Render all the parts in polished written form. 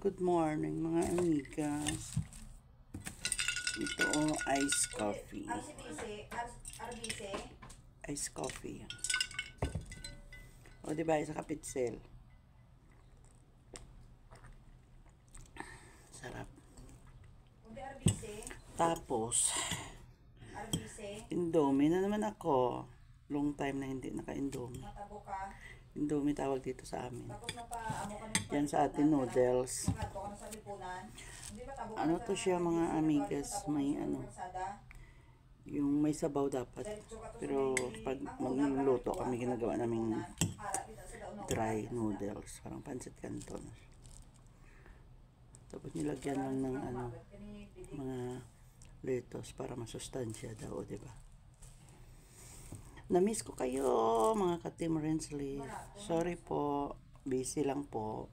good morning mga amigas. Ito ice coffee. Ice coffee. O diba, sa kapitsel. Sarap. Tapos, Indomie na naman ako. Long time na hindi naka-Indomie. Indomie tawag dito sa amin. Yan sa atin noodles. Ano to siya mga amigas, may ano, yung may sabaw dapat. Pero pag magluluto kami, ginagawa naming dry noodles, parang pancit canton. Tapos nilagyan lang ng ano, mga lettuce para masustansya daw, diba? Na-miss ko kayo mga ka-Team Rensley. Sorry po, busy lang po.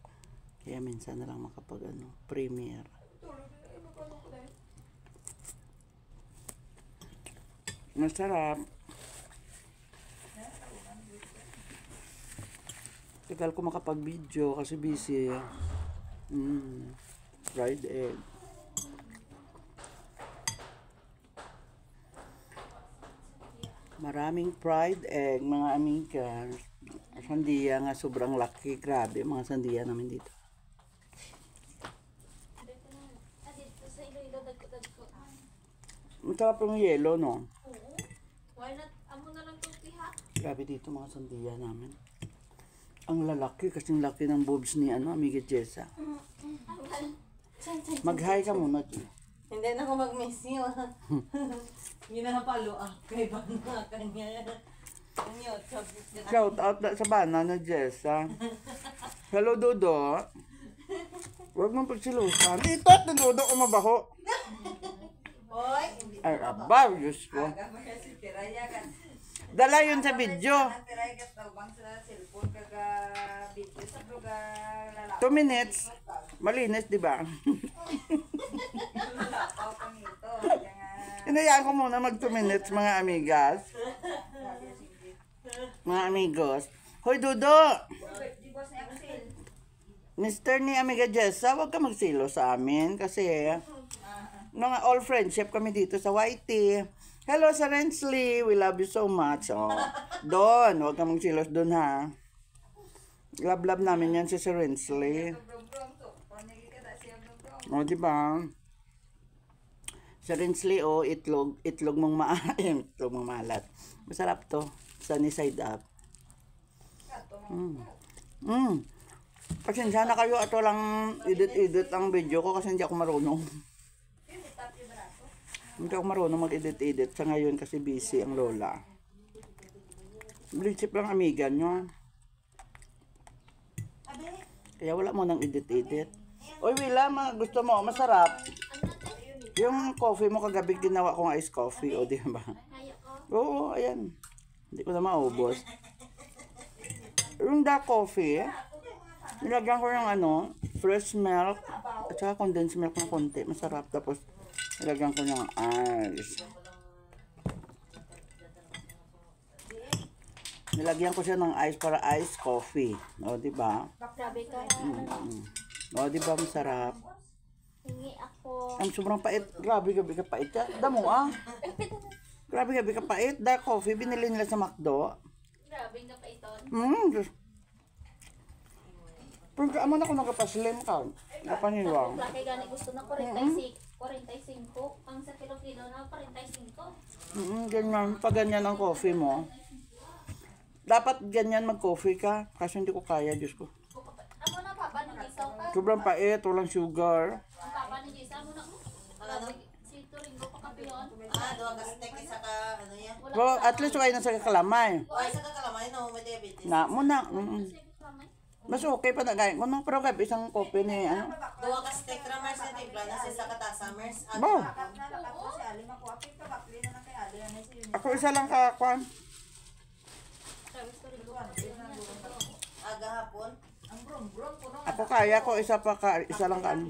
Kaya minsan na lang makapag ano, premiere. Masarap. Tagal ko makapag-video kasi busy. Fried egg. Maraming fried egg, mga amigas. Sandiya nga sobrang laki. Grabe, mga sandiya namin dito. Masarap yung yelo, no? Why not? Amo na lang itong piha. Grabe dito mga sandiya namin. Ang lalaki, kasing laki ng boobs ni ano, amiga Jessa. Mag-hi ka muna, G. Hindi na ako mag-miss you. Ginapalo kay Bana kanya. Shout out sa Bana na Jessa. Hello, Dodo. Huwag mong pagsilusan. Dito at Dodo ko mabaho. Hoy, Ay, abaw, Diyos ko. Dala yun sa video. 2 minutes. Malinis, di ba? Hinayaan ko muna mag 2 minutes, mga amigas. Mga amigos. Hoy, Dudo! Mr. ni Amiga Jessa, huwag ka magsilo sa amin kasi mga all friendship kami dito sa YT. Hello sa Rensley, we love you so much. Oh, doon, huwag ka magsilos doon ha. Love namin yan si Sir Rensley. O, diba? Sa Rensley, itlog mong itlog mong maalat. Masarap to. Sunny side up. Pasensya na kayo, ito lang edit ang video ko kasi hindi ako marunong. Hindi ako marunong mag-edit sa ngayon kasi busy ang lola. Blitzip lang amiga nyo. Kaya wala mo nang edit. Oy, Willa, gusto mo, masarap. Yung coffee mo kagabi ginawa kong ice coffee, o di ba? Oo, ayan. Hindi ko na maubos. Yung dark coffee, nilagyan ko ng ano, fresh milk, at saka condensed milk na konti. Masarap. Tapos, nilagyan ko ng ice. Nilagyan ko siya ng ice para ice coffee. O, di ba? Grabe ka. O, di ba masarap? Hingi ako. Ang sobrang pait. Grabe, gabi ka pait. Damo ah. Grabe, gabi ka pait. Dark coffee, binili nila sa McDo. Grabe nga pa ito. Diyos. Pero kaaman ako nagpaslim ka. Napaniwang. Laki gani gusto na 45. Ang sa kilo-kilo na 45. Ganyan. Pag ganyan ang coffee mo. Dapat ganyan mag-coffee ka. Kasi hindi ko kaya, Diyos ko. Amo na papa ni Gisaw ka. Sobrang pait, walang sugar. Ang papa ni Gisaw mo na. Si Turingo pa kapiyon. doon ka steak isa ka ano yan. Well, at least kayo na sa kalamay. O isa ka kalamay no, may diabetes. Na muna. Mas okay pa na gaya. Kung pero kaya isang kopi ni ano. Duwa ka steak ramers sa timpla na sa kata summers. Bo. Ako isa lang kakwan. Aga hapon. Ako kaya ko isa lang ka ano.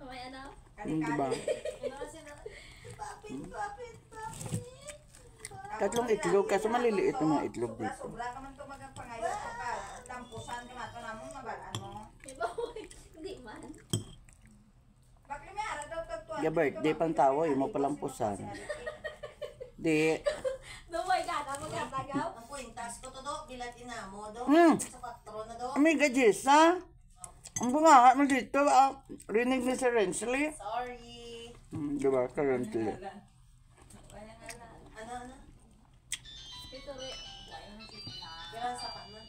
May ano? Diba? Tatlong itlog kasi maliliit ng mga itlog dito. lampusan ka mato namon mabalaan mo. Di ba? Hindi man. Bakit may ara daw tagtuan? Ya birthday pang tawo, imo palampusan. Di. Dumay ka na magkatagaw. Ang kwintas ko to do, bilat inamo do. Hmm. Sa 4 na do. Amiga Jessa, ang bunganga mo dito, rinig ni Sir Rensley. Sorry. Diba, currently. Ano? Ito rin. Kailan sapat na?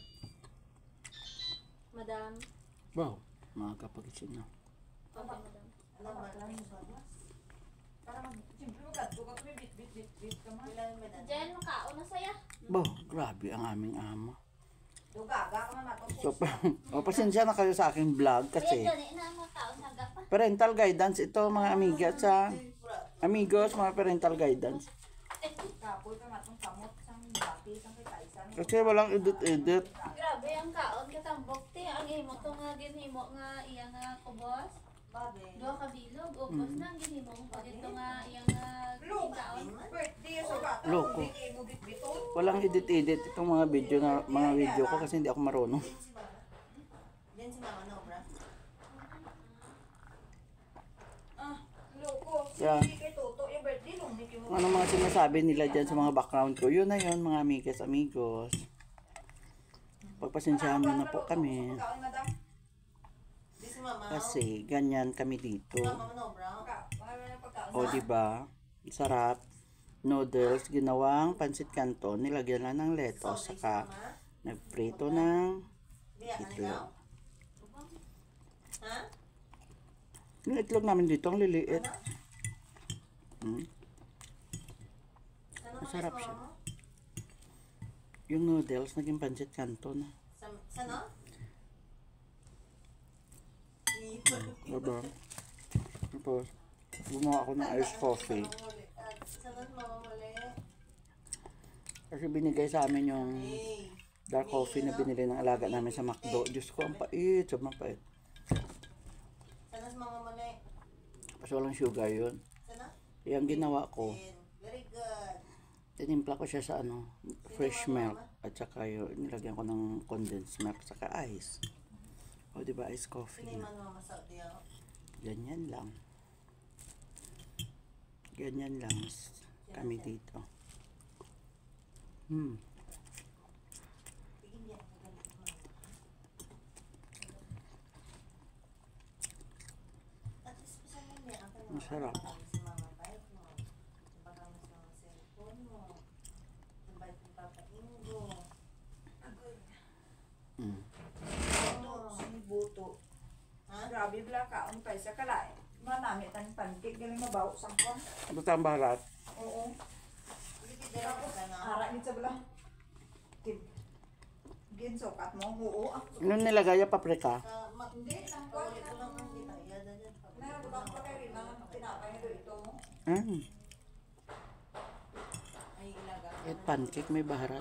Madam. Wow, makakapagising na. Okay, madam. Ano ba? Siyempre magkadto ka kami bit ka man. Kailan ba na? Jen, makaon na saya. Wow, grabe ang aming ama. Dugaga ka man mato. So, pasensya na kayo sa aking vlog Kaya kasi gani na makaon na gapa. parental guidance ito mga amiga sa amigos, mga parental guidance. Kapoy ka matong kamot sang bati sang kay kaisan. Kasi walang edit-edit. Grabe ang kaon katambok te. Ang imo to nga ginhimo nga iya nga kubos. Babe. Duha ka bilog. Ubos na ang ginhimo ko dito nga iya nga kaon. Birthday sa bata. Loko. Hindi mo bitbiton. Walang edit-edit itong mga video ko kasi hindi ako marunong. Din si mama no, bra. Loko. Yeah. Hindi kay Toto yung birthday nung hindi mo. Ano mga sinasabi nila dyan sa mga background ko, yun na yun mga amigas, amigos. Pagpasensyahan nyo na po kami. Pagkaon madam. Di si mama. Kasi ganyan kami dito. Mama no, bra. Pagkaon. O diba? Sarap. Noodles, ginawang pansit canton, nilagyan lang ng lettuce, saka nagprito ng Biya ka itlog. na Ha? Yung itlog namin dito, ang liliit. Sano Masarap ka siya. mama? Yung noodles, naging pansit canton. Sano? Diba? Tapos, gumawa ako ng iced coffee. Sano mama mali? Kasi binigay sa amin yung Hey. dark coffee na binili ng alaga namin sa McDo. Diyos ko, ang pait. Sobrang pait. Sano mama mali? Kasi walang sugar yun. Sano? Yung ginawa ko, Very good. tinimpla ko siya sa fresh milk. At saka yun, nilagyan ko ng condensed milk, saka ice. O diba, iced coffee Sino na. man mama sa diya? Ganyan lang. Ganyan lang kami dito. Tigin niya. At least pa sa niya ang kanila. Masarap. Si mama bike mo. Baka mas mga cellphone mo. Ang bike ni Papa Ingo. Sinibuto. Ha? Grabe bla kaon pa sa kalay. Manamit ang pancake galing mabaw sang kon. Ito ang barat. Oo. Hindi ka dyan ka na. Ara gid sa bla. Tib. Gin sokat mo. Oo. Ano nilagay yung paprika? Hindi sang kon. Ulit ko lang ang kita. Yada dyan. Na budang pa kay rin ang tinapay nito ito mo. Ay ilaga. At pancake may baharat.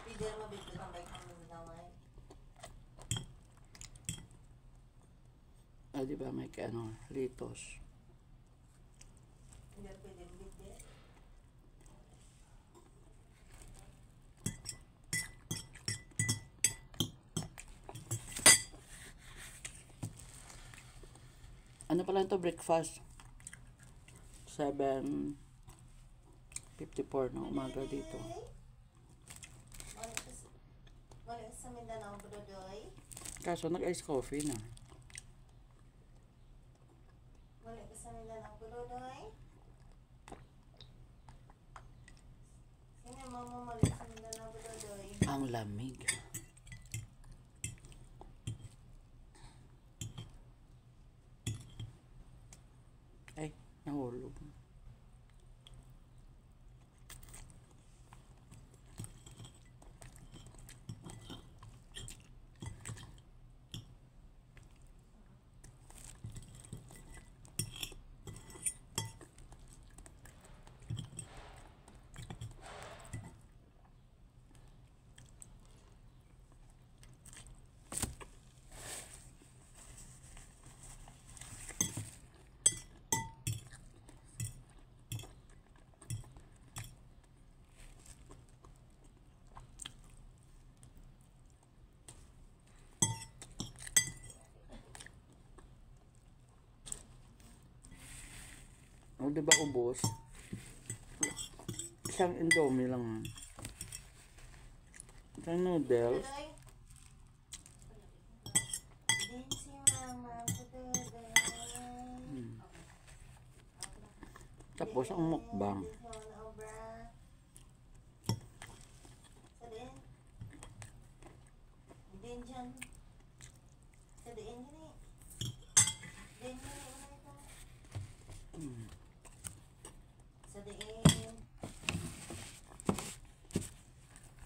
Pwede na mabigyan ng bike ang damay. Ah, diba may litos. Hindi pwede mabigyan. Ano pala ito breakfast? 7:54 ng umaga dito. Wala sa Mindanao, Brodoy. Kaso nag-ice coffee na. Wala ka sa Mindanao, Brodoy. Sino mamamalik sa Mindanao, Brodoy? Ang lamig. Ay, nahulog. O, diba ubos? Isang Indomie lang. Isang noodles. Din si mama today. Tapos ang mukbang. Din dyan. Sa diin yun eh. Din yun eh. Sa diin.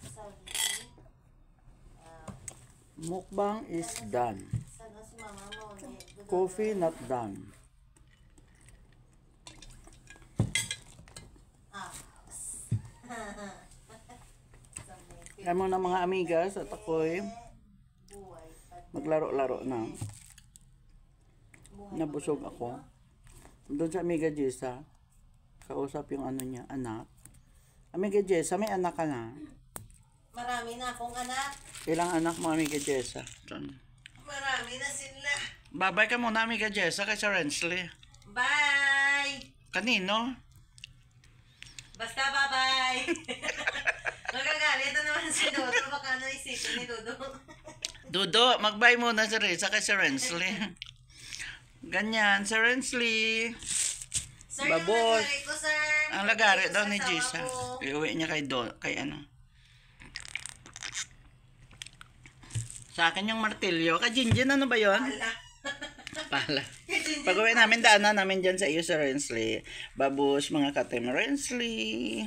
Sa diin. Mukbang is done. Sana si mama mo. Coffee not done. Kaya mo na mga amigas at ako'y maglaro-laro na. Nabusog ako. Doon sa Amiga Jessa, kausap yung ano niya, anak. Amiga Jessa, may anak ka na. Marami na akong anak. Ilang anak mo, Amiga Jessa? Marami na sila. Babay ka muna, Amiga Jessa, kay Sir Rensley. Bye! Kanino? Basta bye-bye! Magagalit na naman si Dodo. Baka ano isipin ni Dodo. Dudo, mag-bye muna si Reza kay Sir Rensley. Ganyan, Sir Rensley. Sir, Babos. yung lagari ko, sir. Ang lagari Ito daw sa ni asawa Jessa. ko. Iuwi niya kay ano. Sa akin yung martilyo. Kay Jinjin, ano ba yon? Ala. Pala. Pag-uwi namin, daanan namin dyan sa iyo, Sir Rensley. Babos, mga katem Rensley.